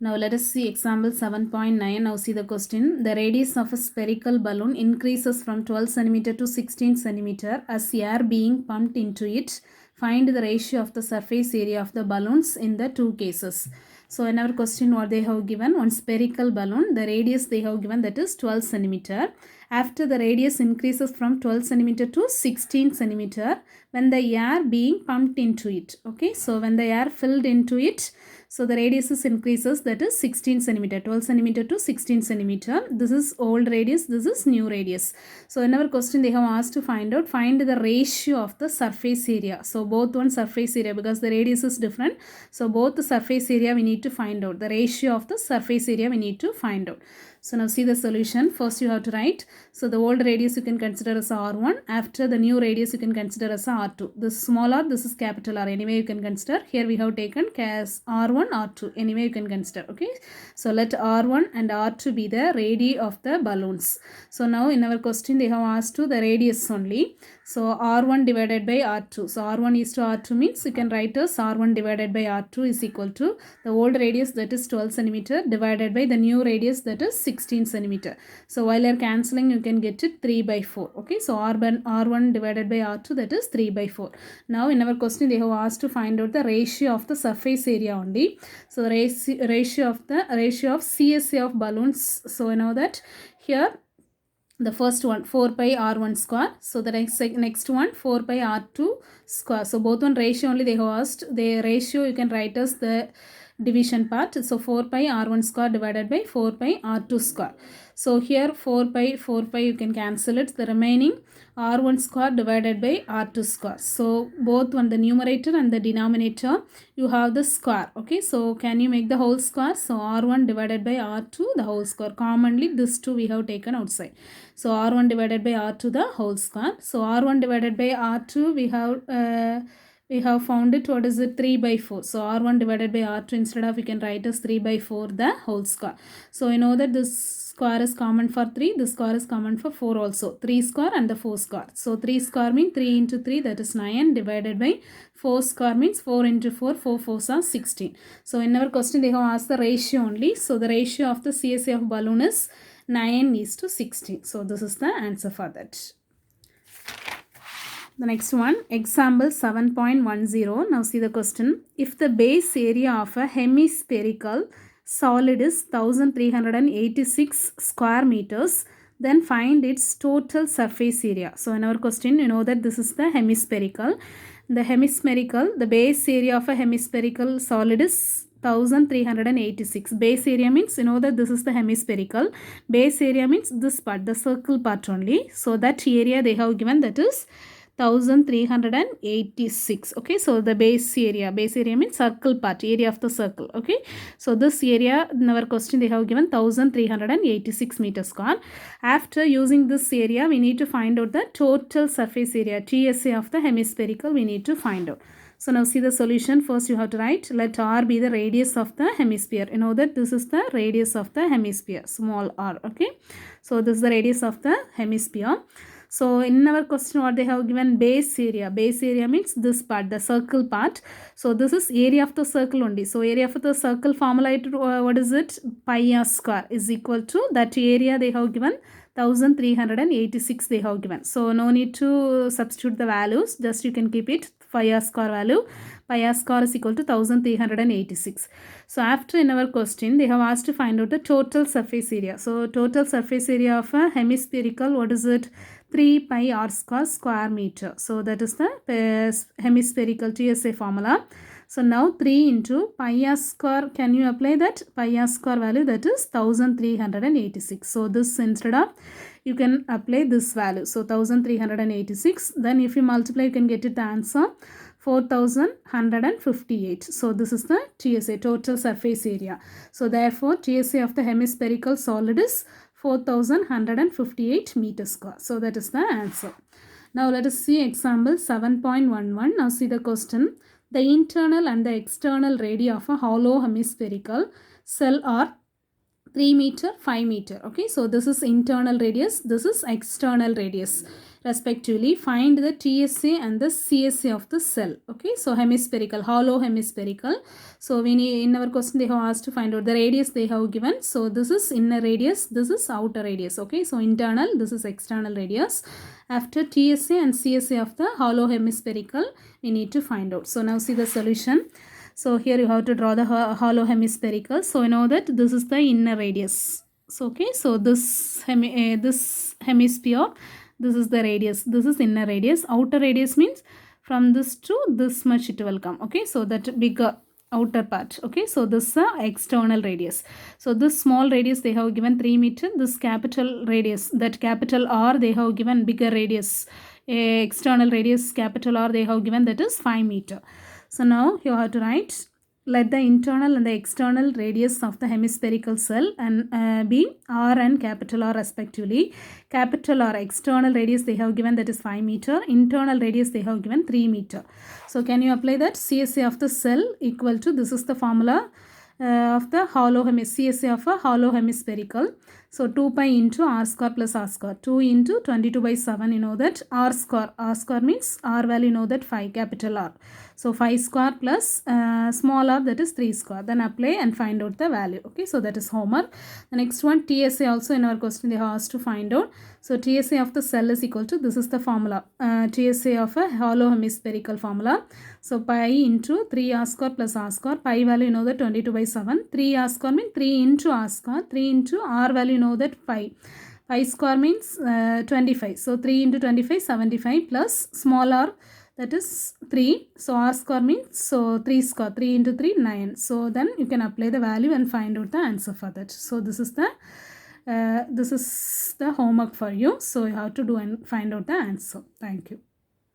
Now let us see example 7.9. Now see the question. The radius of a spherical balloon increases from 12 cm to 16 cm as air being pumped into it. Find the ratio of the surface area of the balloons in the two cases. So in our question what they have given, one spherical balloon, the radius they have given, that is 12 cm. After the radius increases from 12 cm to 16 cm when the air being pumped into it. Okay, so when the air filled into it, so the radius is increases, that is 16 centimeter, 12 centimeter to 16 centimeter. This is old radius, this is new radius. So in our question they have asked to find the ratio of the surface area. So both one surface area, because the radius is different. So both the surface area we need to find out. The ratio of the surface area we need to find out. So now see the solution. First you have to write. So the old radius you can consider as R1. After the new radius you can consider as R2. This small r, this is capital R. Anyway you can consider. Here we have taken as R1, R2. Anyway you can consider. Okay. So let R1 and R2 be the radii of the balloons. So now in our question they have asked to the radius only. So R1 divided by R2. So R1 is to R2 means you can write as R1 divided by R2 is equal to the old radius, that is 12 centimeter, divided by the new radius, that is 16 centimeter. So while you are cancelling you can get it 3 by 4. Okay, so R1 divided by R2, that is 3 by 4. Now in our question they have asked to find out the ratio of the surface area only. So the ratio of CSA of balloons. So you know that here the first one 4 pi r1 square. So the next one 4 pi r2 square. So both one ratio only they have asked. The ratio you can write as the division part. So 4 pi r1 square divided by 4 pi r2 square. So here 4 pi you can cancel it. The remaining r1 square divided by r2 square. So both on the numerator and the denominator you have the square. Okay, so can you make the whole square? So r1 divided by r2 the whole square. Commonly this two we have taken outside. So r1 divided by r2 the whole square. So r1 divided by r2 we have found it, what is it, 3 by 4. So r1 divided by r2 instead of we can write as 3 by 4 the whole square. So you know that this square is common for 3, this square is common for 4 also. 3 square and the 4 square. So 3 square means 3 into 3, that is 9, divided by 4 square means 4 into 4, 4 4s are 16. So in our question they have asked the ratio only. So the ratio of the CSA of balloon is 9 is to 16. So this is the answer for that. The next one, example 7.10. Now see the question. If the base area of a hemispherical solid is 1386 square meters, then find its total surface area. So in our question, you know that this is the hemispherical. The base area of a hemispherical solid is 1386. Base area means you know that this is the hemispherical. Base area means this part, the circle part only. So that area they have given, that is 1386. Okay, so the base area means circle part, area of the circle. Okay, so this area in our question they have given 1386 meters square. After using this area we need to find out the total surface area, TSA of the hemispherical we need to find out. So now see the solution. First you have to write, let r be the radius of the hemisphere. You know that this is the radius of the hemisphere, small r. Okay, so this is the radius of the hemisphere. So in our question what they have given, base area. Base area means this part, the circle part. So this is area of the circle only. So area of the circle formula, what is it? Pi r square is equal to that area they have given 1386 they have given. So no need to substitute the values, just you can keep it pi r square value. Pi r square is equal to 1386. So after in our question they have asked to find out the total surface area. So total surface area of a hemispherical, what is it? 3 pi r square meter. So that is the hemispherical TSA formula. So now 3 into pi r square, can you apply that? Pi r square value, that is 1386. So this instead of you can apply this value. So 1386. Then if you multiply you can get it the answer 4158. So this is the TSA, total surface area. So therefore TSA of the hemispherical solid is 4158 meters square. So that is the answer. Now let us see example 7.11. Now see the question. The internal and the external radii of a hollow hemispherical cell are 3 meter, 5 meter. Okay, so this is internal radius, this is external radius. Respectively, find the TSA and the CSA of the cell. Okay, so hemispherical, hollow hemispherical. So we need, in our question they have asked to find out the radius they have given. So this is inner radius, this is outer radius. Okay, so internal, this is external radius. After TSA and CSA of the hollow hemispherical, we need to find out. So now see the solution. So here you have to draw the hollow hemispherical. So you know that this is the inner radius. So okay, so this hemisphere, this is the radius. This is inner radius. Outer radius means from this to this much it will come. Okay, so that bigger outer part. Okay, so this is external radius. So this small radius they have given 3 meter. This capital radius, that capital R, they have given bigger radius. External radius capital R they have given, that is 5 meter. So now you have to write, let the internal and the external radius of the hemispherical cell and be R and capital R respectively. Capital R external radius they have given, that is 5 meter. Internal radius they have given 3 meter. So can you apply that? CSA of the cell equal to, this is the formula of the hollow CSA of a hollow hemispherical. So 2 pi into R square plus R square. 2 into 22 by 7, you know that R square. R square means R value, you know that 5, capital R. So 5 square plus small r, that is 3 square. Then apply and find out the value. Okay, so that is homework. The next one, TSA, also in our question they have asked to find out. So TSA of the cell is equal to, this is the formula. TSA of a hollow hemispherical formula. So pi into 3 R square plus R square. Pi value, you know that 22 by 7. 3 R square means 3 into R square. 3 into R value, you know that 5. 5 square means 25. So 3 into 25, 75 plus small r, that is 3. So R square means, so 3 square, 3 into 3, 9. So then you can apply the value and find out the answer for that. So this is the homework for you. So you have to do and find out the answer. Thank you.